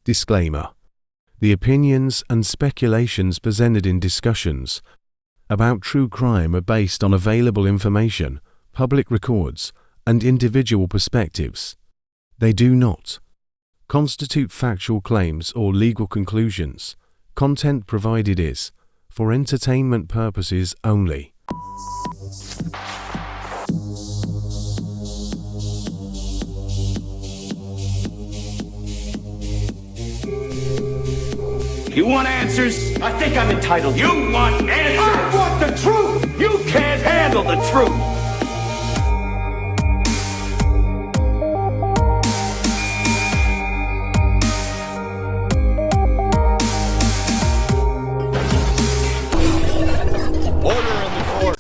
Disclaimer. The opinions and speculations presented in discussions about true crime are based on available information, public records, and individual perspectives. They do not constitute factual claims or legal conclusions. Content provided is for entertainment purposes only. You want answers? I think I'm entitled. You want answers? I want the truth! You can't handle the truth! Order in the court.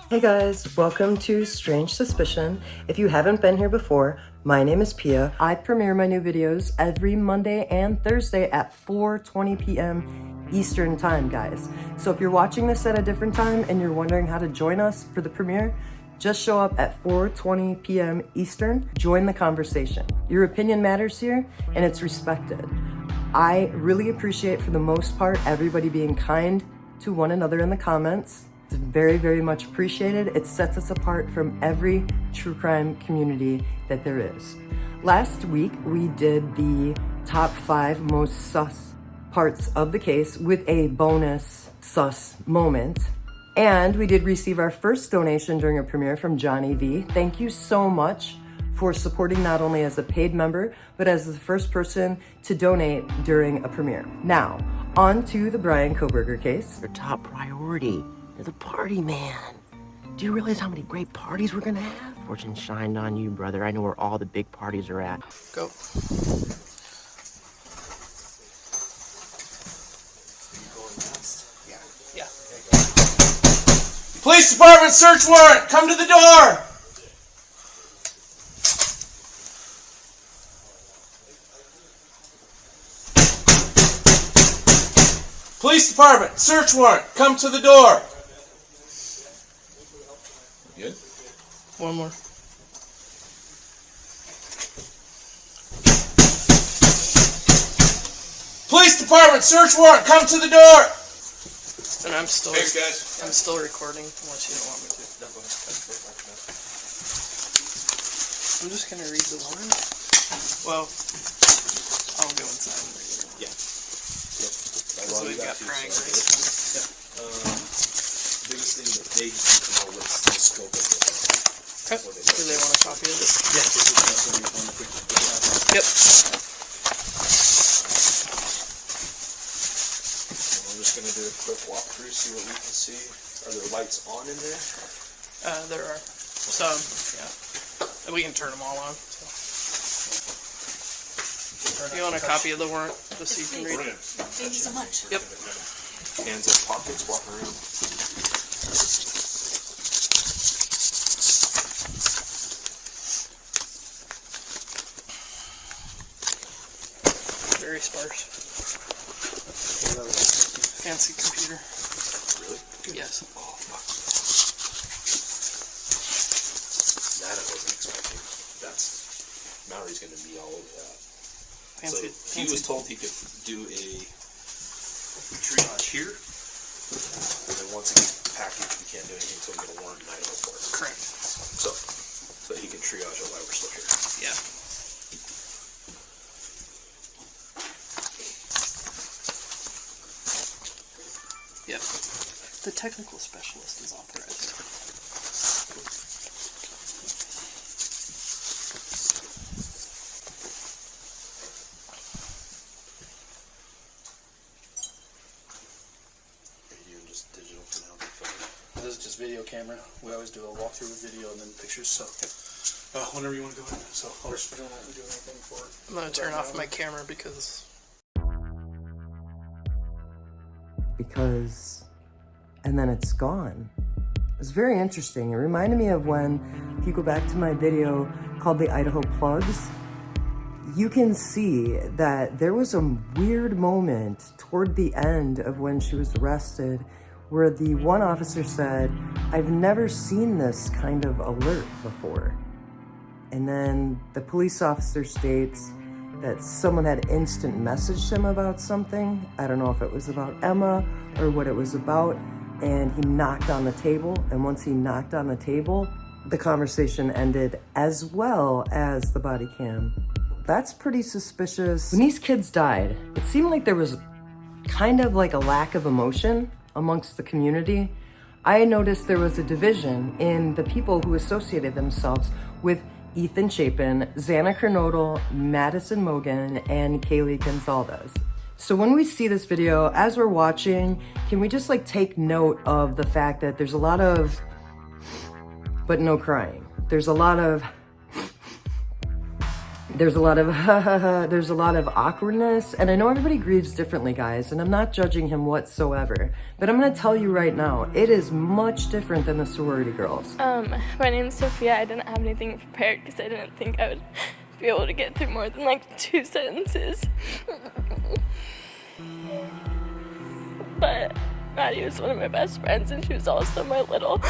Hey guys, welcome to Strange Suspicion. If you haven't been here before, my name is Pia. I premiere my new videos every Monday and Thursday at 4:20 p.m. Eastern time, guys. So if you're watching this at a different time and you're wondering how to join us for the premiere, just show up at 4:20 p.m. Eastern. Join the conversation. Your opinion matters here and it's respected. I really appreciate, for the most part, everybody being kind to one another in the comments. It's very, very much appreciated. It sets us apart from every true crime community that there is. Last week, we did the top 5 most sus parts of the case with a bonus sus moment. And we did receive our first donation during a premiere from Johnny V. Thank you so much for supporting not only as a paid member, but as the first person to donate during a premiere. Now, on to the Bryan Kohberger case. Your top priority. You're the party man. Do you realize how many great parties we're gonna have? Fortune shined on you, brother. I know where all the big parties are at. Go. Yeah. Police department search warrant. Come to the door. Police department search warrant. Come to the door. Good. One more. Police department search warrant. Come to the door. And I'm still. Thanks, guys. I'm still recording, unless you don't want me to. No, go ahead. I'm just gonna read the warrant. Well, I'll go inside and read it. Yeah. Yep. So we've got Bryan Kohberger. Biggest thing that they need to know what's the scope of it. Okay. Do they want a copy of this? Yeah. Yep. I'm just going to do a quick walkthrough, see what we can see. Are there lights on in there? There are some, yeah. And we can turn them all on. So. You want a copy of the warrant just so you can read it? Thank you so much. Yep. Hands in pockets, walk around. Very sparse. Fancy computer. Really? Yes. Oh, fuck. That I wasn't expecting. Mallory's going to be all over that. Fancy. So he was told he could do a triage here, and then once it gets packaged, we can't do anything until we get a warrant in Idaho for it. Correct. So he can triage it while we're still here. Yeah. Yep. The technical specialist is authorized. This is just video camera. We always do a walkthrough with video and then pictures, so whenever you want to go ahead. So I'll just don't have to do anything for it. I'm going to turn off my camera because... And then it's gone. It's very interesting. It reminded me of when, if you go back to my video called The Idaho Plugs, you can see that there was a weird moment toward the end of when she was arrested where the one officer said, "I've never seen this kind of alert before." And then the police officer states that someone had instant messaged him about something. I don't know if it was about Emma or what it was about. And he knocked on the table. And once he knocked on the table, the conversation ended, as well as the body cam. That's pretty suspicious. When these kids died, it seemed like there was kind of like a lack of emotion amongst the community. I noticed there was a division in the people who associated themselves with Ethan Chapin, Xana Kernodle, Madison Mogan, and Kaylee Gonzalez. So when we see this video, as we're watching, can we just like take note of the fact that there's a lot of, but no crying. There's a lot of awkwardness, and I know everybody grieves differently, guys, and I'm not judging him whatsoever, but I'm gonna tell you right now, it is much different than the sorority girls. My name's Sophia. I didn't have anything prepared because I didn't think I would be able to get through more than like 2 sentences. But Maddie was one of my best friends, and she was also my little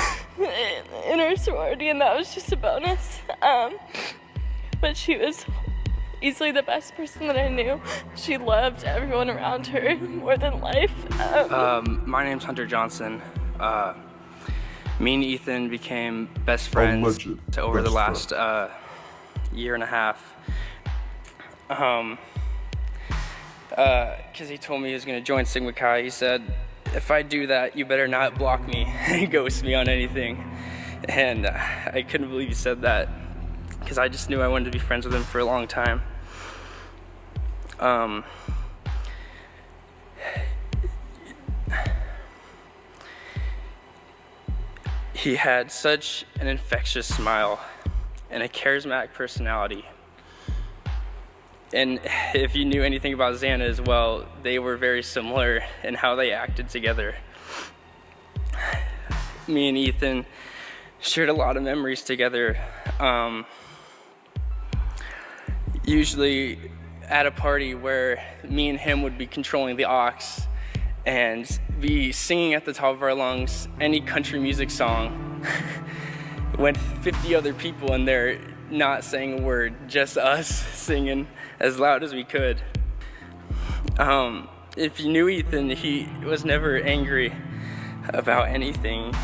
in her sorority, and that was just a bonus. But she was easily the best person that I knew. She loved everyone around her more than life. My name's Hunter Johnson. Me and Ethan became best friends over the last year and a half. Because he told me he was going to join Sigma Chi. He said, if I do that, you better not block me and ghost me on anything. And I couldn't believe he said that, because I just knew I wanted to be friends with him for a long time. He had such an infectious smile and a charismatic personality. And if you knew anything about Xana as well, they were very similar in how they acted together. Me and Ethan shared a lot of memories together. Usually at a party where me and him would be controlling the aux and be singing at the top of our lungs any country music song with 50 other people in there not saying a word, just us singing as loud as we could. If you knew Ethan, he was never angry about anything.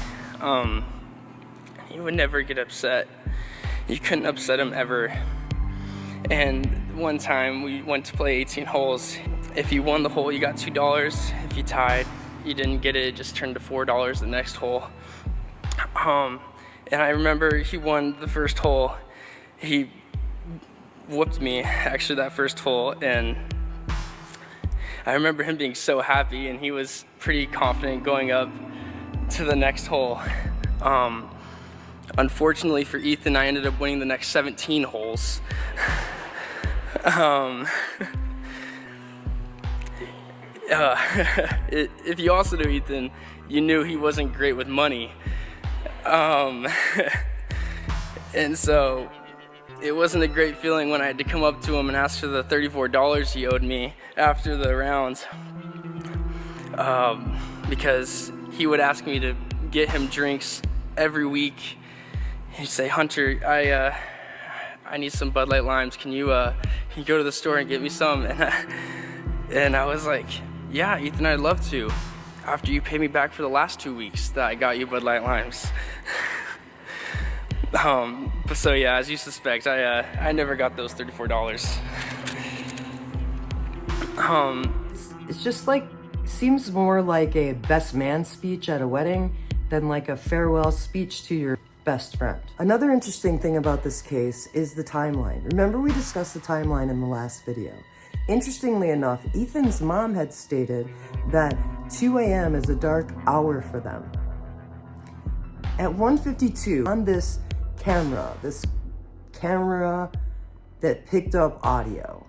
He would never get upset. You couldn't upset him ever. And one time we went to play 18 holes. If you won the hole, you got $2. If you tied, you didn't get it, it just turned to $4 the next hole. And I remember he won the first hole. He whooped me, actually, that first hole, and I remember him being so happy, and he was pretty confident going up to the next hole. Unfortunately for Ethan, I ended up winning the next 17 holes. If you also knew Ethan, you knew he wasn't great with money. And so it wasn't a great feeling when I had to come up to him and ask for the $34 he owed me after the rounds. Because he would ask me to get him drinks every week. He'd say, Hunter, I need some Bud Light Limes. Can you go to the store and get me some? And I was like, yeah, Ethan, I'd love to. After you pay me back for the last 2 weeks that I got you Bud Light Limes. But so yeah, as you suspect, I never got those $34. It's just like, seems more like a best man speech at a wedding than like a farewell speech to your best friend. Another interesting thing about this case is the timeline. Remember, we discussed the timeline in the last video. Interestingly enough, Ethan's mom had stated that 2 a.m. is a dark hour for them. At 1:52, on this camera that picked up audio,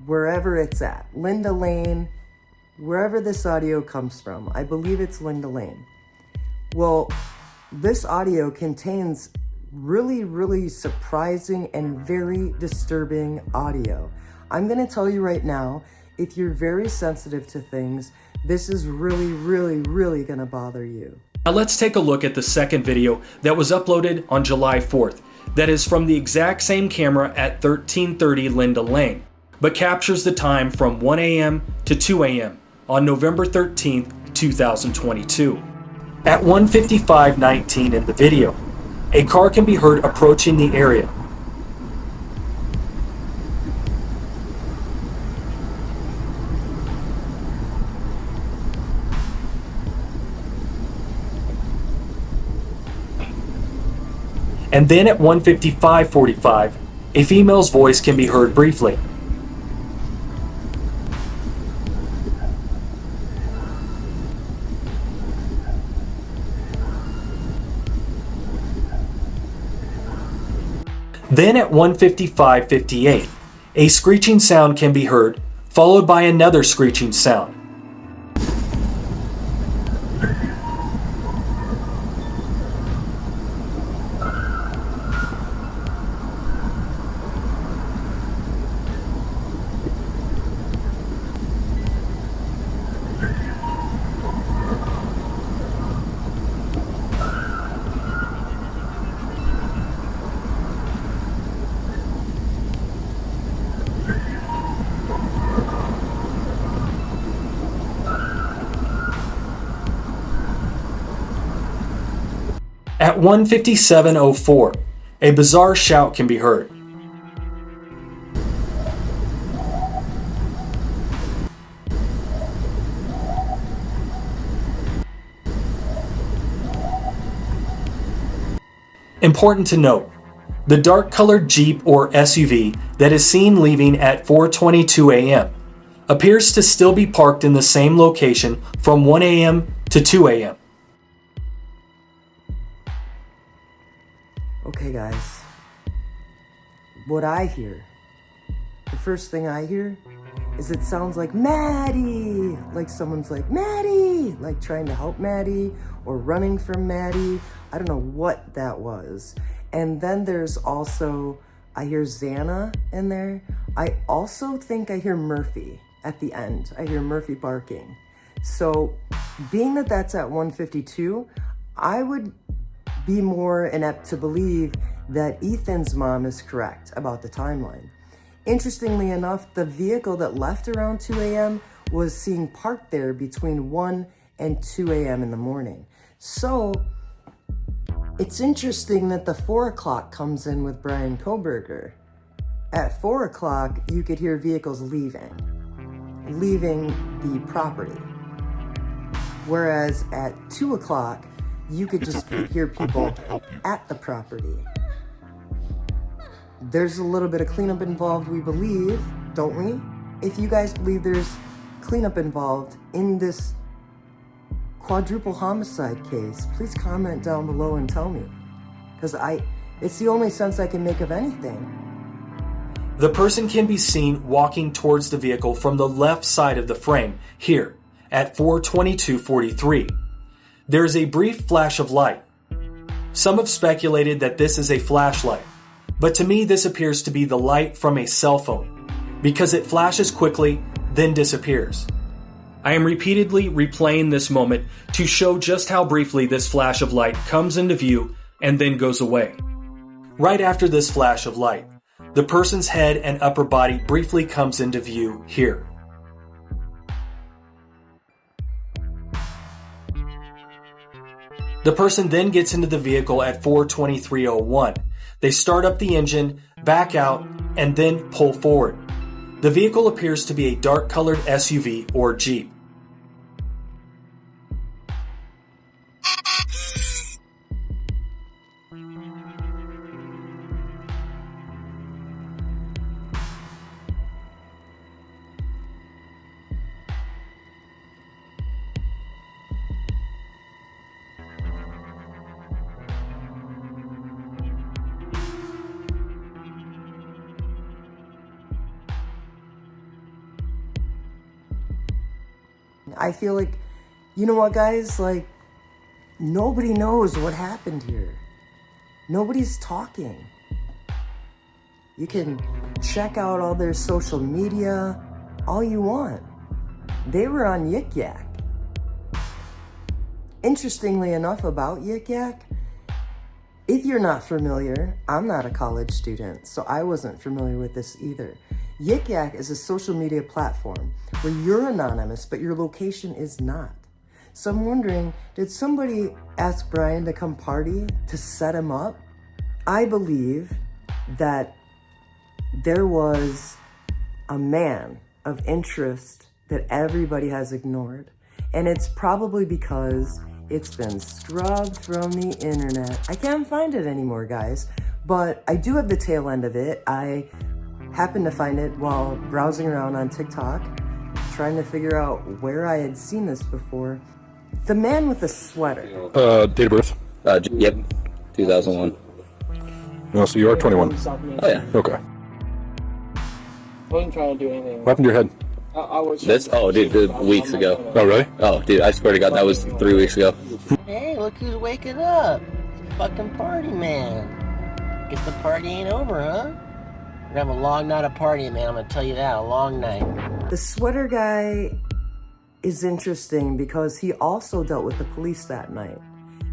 wherever it's at, Linda Lane, wherever this audio comes from, I believe it's Linda Lane. Well, this audio contains really, really surprising and very disturbing audio. I'm gonna tell you right now, if you're very sensitive to things, this is really, really, really gonna bother you. Now let's take a look at the second video that was uploaded on July 4th. that is from the exact same camera at 1330 Linda Lane, but captures the time from 1 a.m. to 2 a.m. on November 13th, 2022. At 1:55:19 in the video, a car can be heard approaching the area. And then at 1:55:45, a female's voice can be heard briefly. Then at 1:55:58, a screeching sound can be heard, followed by another screeching sound. At 1:57:04, a bizarre shout can be heard. Important to note, the dark-colored Jeep or SUV that is seen leaving at 4:22 a.m. appears to still be parked in the same location from 1 a.m. to 2 a.m. Okay, guys. What I hear, the first thing I hear is it sounds like Maddie, like someone's like, Maddie, like trying to help Maddie or running from Maddie. I don't know what that was. And then there's also, I hear Xana in there. I also think I hear Murphy at the end. I hear Murphy barking. So being that that's at 1:52, I would be more inept to believe that Ethan's mom is correct about the timeline. Interestingly enough, the vehicle that left around 2 a.m. was seen parked there between 1 and 2 a.m. in the morning. So it's interesting that the 4 o'clock comes in with Bryan Kohberger. At 4 o'clock, you could hear vehicles leaving the property. Whereas at 2 o'clock, you could just hear people at the property. There's a little bit of cleanup involved, we believe, don't we? If you guys believe there's cleanup involved in this quadruple homicide case, please comment down below and tell me. Because it's the only sense I can make of anything. The person can be seen walking towards the vehicle from the left side of the frame, here, at 4:22:43. There is a brief flash of light. Some have speculated that this is a flashlight, but to me this appears to be the light from a cell phone, because it flashes quickly, then disappears. I am repeatedly replaying this moment to show just how briefly this flash of light comes into view and then goes away. Right after this flash of light, the person's head and upper body briefly comes into view here. The person then gets into the vehicle at 4:23:01. They start up the engine, back out, and then pull forward. The vehicle appears to be a dark-colored SUV or Jeep. I feel like, you know what, guys? Like, nobody knows what happened here. Nobody's talking. You can check out all their social media all you want. They were on Yik Yak. Interestingly enough about Yik Yak, If you're not familiar, I'm not a college student, so I wasn't familiar with this either. Yik Yak is a social media platform where you're anonymous, but your location is not. So I'm wondering, did somebody ask Bryan to come party to set him up? I believe that there was a man of interest that everybody has ignored. And it's probably because it's been scrubbed from the internet. I can't find it anymore, guys, but I do have the tail end of it. I happened to find it while browsing around on TikTok, trying to figure out where I had seen this before. The man with the sweater. Date of birth? Yep, 2001. No, so you are 21. Oh, yeah. Okay. I wasn't trying to do anything. What happened to your head? Dude, weeks ago. Oh, really? Oh, dude, I swear to God, that was 3 weeks ago. Hey, look who's waking up. It's a fucking party, man. Guess the party ain't over, huh? We're gonna have a long night of partying, man. I'm gonna tell you that, a long night. The sweater guy is interesting because he also dealt with the police that night.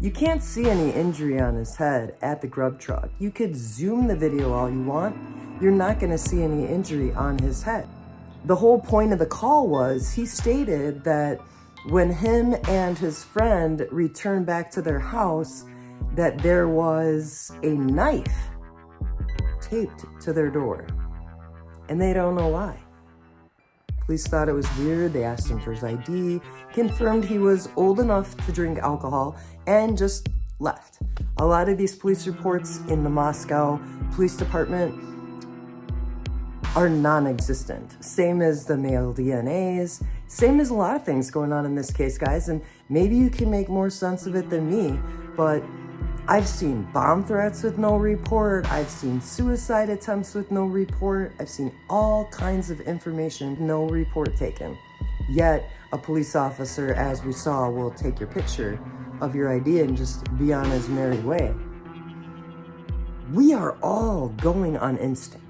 You can't see any injury on his head at the grub truck. You could zoom the video all you want. You're not gonna see any injury on his head. The whole point of the call was he stated that when him and his friend returned back to their house, that there was a knife taped to their door. And they don't know why. Police thought it was weird. They asked him for his ID, confirmed he was old enough to drink alcohol, and just left. A lot of these police reports in the Moscow Police Department are non-existent. Same as the male DNAs, same as a lot of things going on in this case, guys, and maybe you can make more sense of it than me, but I've seen bomb threats with no report, I've seen suicide attempts with no report, I've seen all kinds of information, no report taken. Yet, a police officer, as we saw, will take your picture of your ID and just be on his merry way. We are all going on instinct.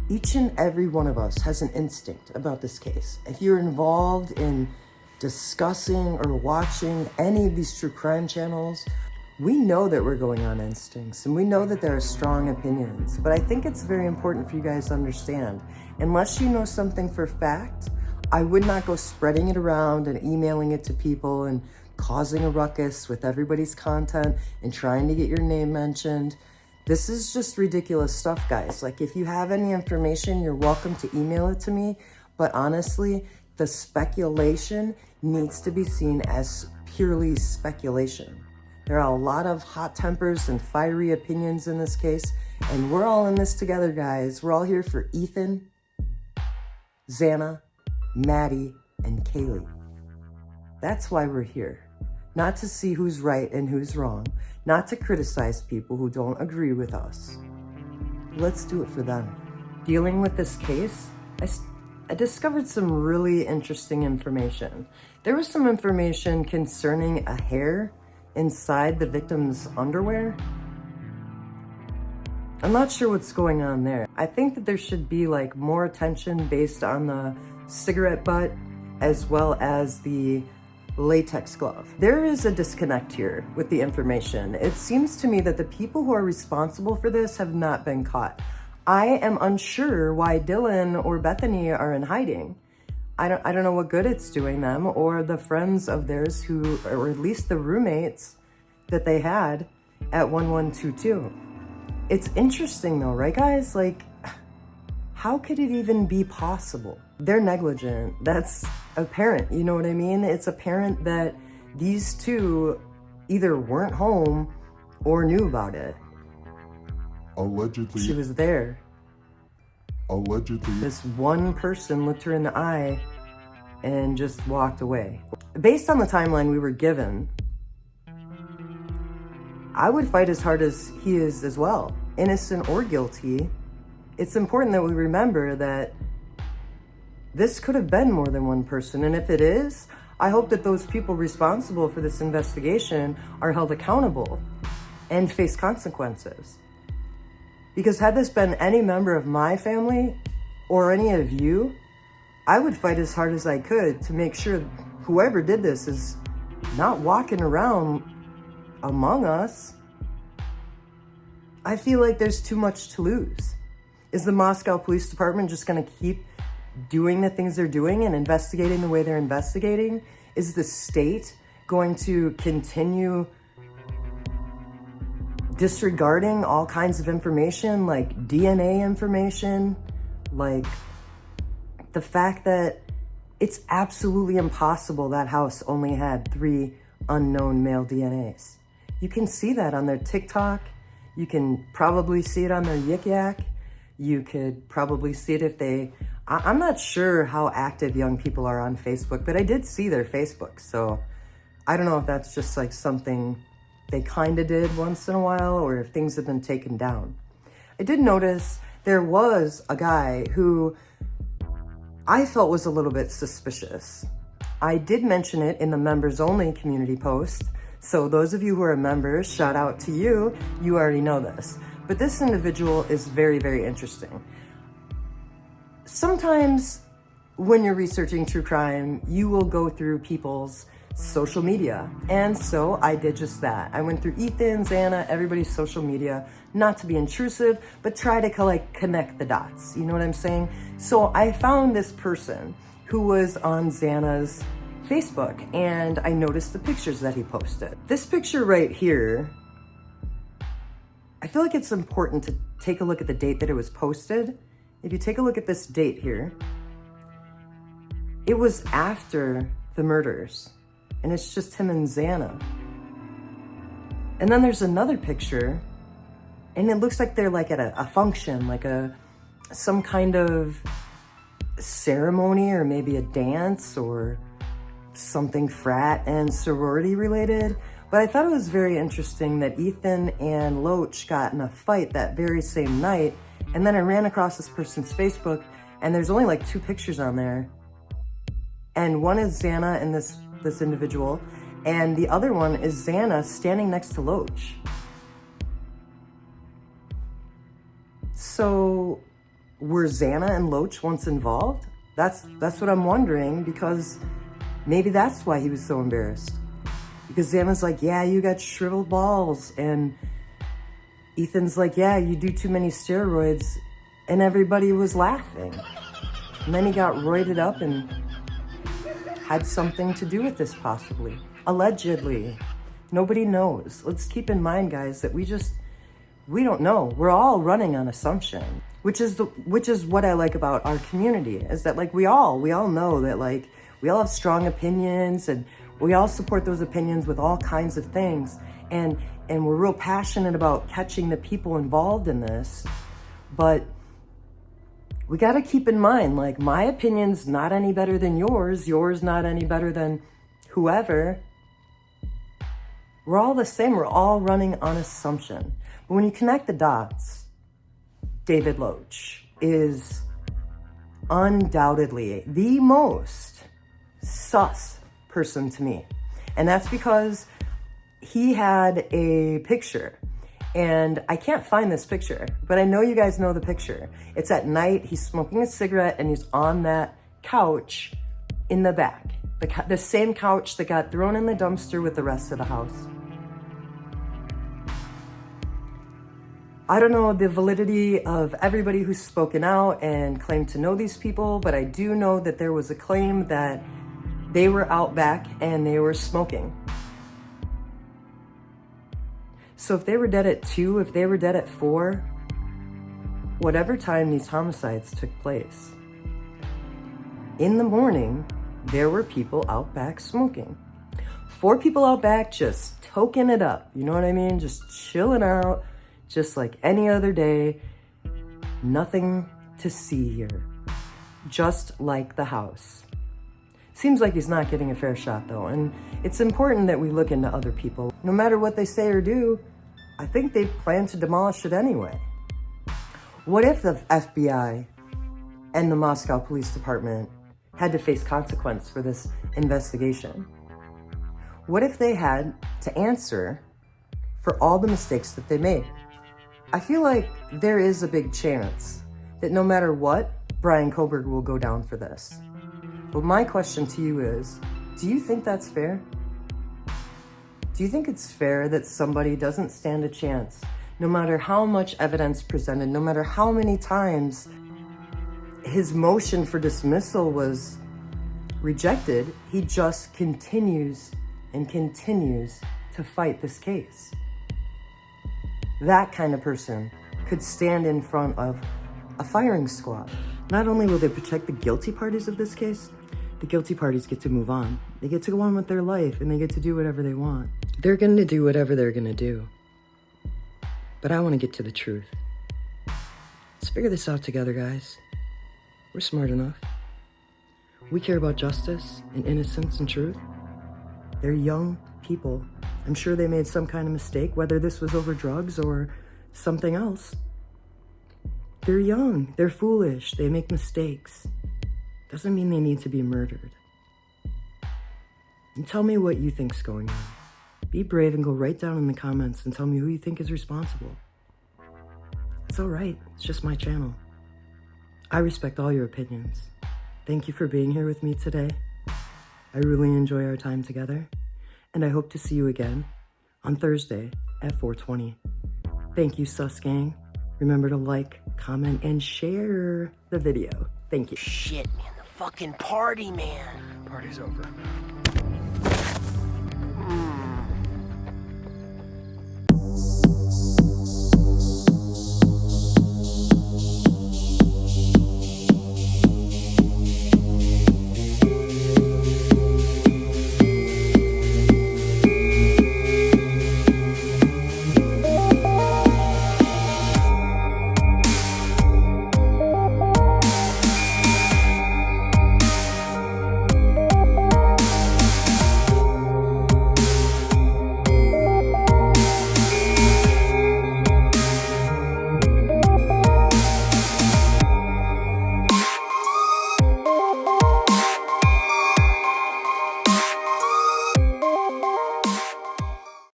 Each and every one of us has an instinct about this case. If you're involved in discussing or watching any of these true crime channels, we know that we're going on instincts and we know that there are strong opinions, but I think it's very important for you guys to understand, unless you know something for fact, I would not go spreading it around and emailing it to people and causing a ruckus with everybody's content and trying to get your name mentioned. This is just ridiculous stuff, guys. Like, if you have any information, you're welcome to email it to me. But honestly, the speculation needs to be seen as purely speculation. There are a lot of hot tempers and fiery opinions in this case, and we're all in this together, guys. We're all here for Ethan, Xana, Maddie, and Kaylee. That's why we're here. Not to see who's right and who's wrong, not to criticize people who don't agree with us. Let's do it for them. Dealing with this case, I discovered some really interesting information. There was some information concerning a hair inside the victim's underwear. I'm not sure what's going on there. I think that there should be like more attention based on the cigarette butt as well as the latex glove. There is a disconnect here with the information. It seems to me that the people who are responsible for this have not been caught. I am unsure why Dylan or Bethany are in hiding. I don't know what good it's doing them or the friends of theirs who, or at least the roommates that they had at 1122. It's interesting though, right guys? Like, how could it even be possible? They're negligent. That's apparent, you know what I mean? It's apparent that these two either weren't home or knew about it. Allegedly. She was there. Allegedly. This one person looked her in the eye and just walked away. Based on the timeline we were given, I would fight as hard as he is as well. Innocent or guilty, it's important that we remember that this could have been more than one person. And if it is, I hope that those people responsible for this investigation are held accountable and face consequences. Because had this been any member of my family or any of you, I would fight as hard as I could to make sure whoever did this is not walking around among us. I feel like there's too much to lose. Is the Moscow Police Department just going to keep doing the things they're doing and investigating the way they're investigating? Is the state going to continue disregarding all kinds of information, like DNA information, like the fact that it's absolutely impossible that house only had 3 unknown male DNAs? You can see that on their TikTok. You can probably see it on their Yik Yak. You could probably see it if they... I'm not sure how active young people are on Facebook, but I did see their Facebook. So I don't know if that's just like something they kind of did once in a while or if things have been taken down. I did notice there was a guy who I felt was a little bit suspicious. I did mention it in the members only community post. So those of you who are members, shout out to you. You already know this. But this individual is very, very interesting. Sometimes when you're researching true crime, you will go through people's social media. And so I did just that. I went through Ethan, Xana, everybody's social media, not to be intrusive, but try to like connect the dots. You know what I'm saying? So I found this person who was on Xana's Facebook, and I noticed the pictures that he posted. This picture right here, I feel like it's important to take a look at the date that it was posted. If you take a look at this date here, it was after the murders, and it's just him and Xana. And then there's another picture, and it looks like they're like at a function, like some kind of ceremony or maybe a dance or something frat and sorority related. But I thought it was very interesting that Ethan and Loach got in a fight that very same night. And then I ran across this person's Facebook, and there's only like 2 pictures on there. And one is Xana and this individual, and the other one is Xana standing next to Loach. So were Xana and Loach once involved? That's what I'm wondering, because maybe that's why he was so embarrassed. Because Xana's like, yeah, you got shriveled balls. And Ethan's like, yeah, you do too many steroids. And everybody was laughing. And then he got roided up and had something to do with this, possibly. Allegedly. Nobody knows. Let's keep in mind, guys, that we don't know. We're all running on assumption. Which is what I like about our community, is that like we all know that like we all have strong opinions, and we all support those opinions with all kinds of things. And we're real passionate about catching the people involved in this. But we got to keep in mind, like, my opinion's not any better than yours not any better than whoever. We're all the same. We're all running on assumption. But when you connect the dots, David Loach is undoubtedly the most sus person to me. And that's because he had a picture, and I can't find this picture, but I know you guys know the picture. It's at night, he's smoking a cigarette, and he's on that couch in the back. The same couch that got thrown in the dumpster with the rest of the house. I don't know the validity of everybody who's spoken out and claimed to know these people, but I do know that there was a claim that they were out back and they were smoking. So if they were dead at 2, if they were dead at 4, whatever time these homicides took place, in the morning, there were people out back smoking. 4 people out back just toking it up. You know what I mean? Just chilling out, just like any other day. Nothing to see here. Just like the house. Seems like he's not getting a fair shot though, and it's important that we look into other people. No matter what they say or do, I think they plan to demolish it anyway. What if the FBI and the Moscow Police Department had to face consequence for this investigation? What if they had to answer for all the mistakes that they made? I feel like there is a big chance that no matter what, Bryan Kohberger will go down for this. But my question to you is, do you think that's fair? Do you think it's fair that somebody doesn't stand a chance, No matter how much evidence presented, no matter how many times his motion for dismissal was rejected, he just continues and continues to fight this case. That kind of person could stand in front of a firing squad. Not only will they protect the guilty parties of this case, the guilty parties get to move on. They get to go on with their life and they get to do whatever they want. They're going to do whatever they're going to do. But I want to get to the truth. Let's figure this out together, guys. We're smart enough. We care about justice and innocence and truth. They're young people. I'm sure they made some kind of mistake, whether this was over drugs or something else. They're young, they're foolish, they make mistakes. Doesn't mean they need to be murdered. And tell me what you think's going on. Be brave and go right down in the comments and tell me who you think is responsible. It's all right, it's just my channel. I respect all your opinions. Thank you for being here with me today. I really enjoy our time together, and I hope to see you again on Thursday at 4:20. Thank you, Sus Gang. Remember to like, comment, and share the video. Thank you. Shit, man, the fucking party, man. Party's over.